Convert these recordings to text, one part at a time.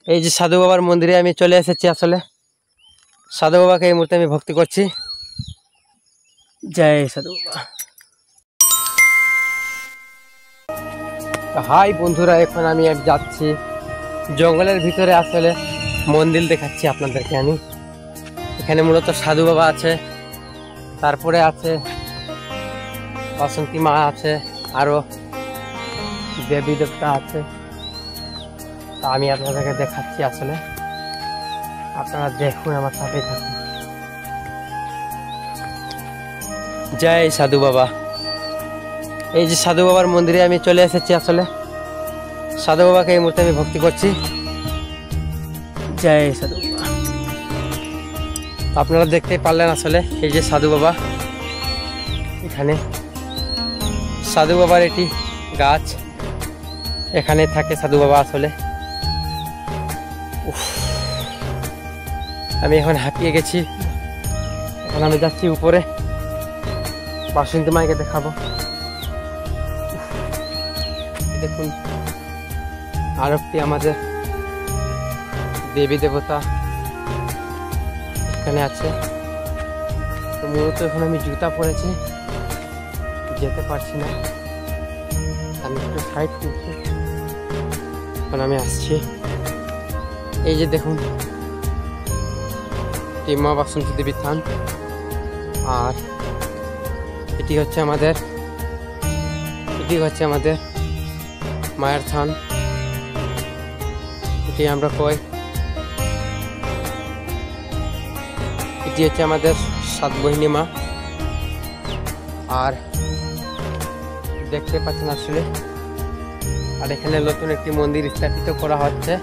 এই যে সাধু বাবার মন্দিরে আমি চলে এসেছি। আসলে সাধু বাবাকে এই মুহূর্তে আমি ভক্তি করছি। জয় সাধু বাবা। হাই বন্ধুরা, এখন আমি যাচ্ছি জঙ্গলের ভিতরে। আসলে মন্দির দেখাচ্ছি আপনাদেরকে আমি। এখানে মূলত সাধু বাবা আছে, তারপরে আছে বাসন্তী মা আছে, আরো দেবী দেবতা আছে। তা আমি আপনাদেরকে দেখাচ্ছি। আসলে আপনারা দেখুন, আমার সাথে থাকুন। জয় সাধু বাবা। এই যে সাধু বাবার মন্দিরে আমি চলে এসেছি। আসলে সাধু বাবাকে এই মুহূর্তে আমি ভক্তি করছি। জয় সাধু বাবা। আপনারা দেখতেই পারলেন। আসলে এই যে সাধু বাবা, এখানে সাধু বাবার এটি গাছ, এখানে থাকে সাধু বাবা। আসলে আমি এখন হাঁপিয়ে গেছি। এখন আমি যাচ্ছি উপরে, বাসন্তী মাকে দেখাবো। দেখুন, আর একটি আমাদের দেবী দেবতা এখানে আছে। তো মূলত এখন আমি জুতা পরেছি, যেতে পারছি না। আমি একটু সাইড করছি, এখন আমি আসছি। এই যে দেখুন, মা বাসন্তী দেবীর থান। আর এটি হচ্ছে আমাদের মায়ের থান। এটি আমরা কই, এটি হচ্ছে আমাদের সাত বহিনী মা। আর দেখতে পাচ্ছেন আসলে, আর এখানে নতুন একটি মন্দির স্থাপিত করা হচ্ছে।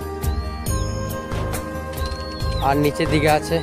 আর নিচের দিকে আছে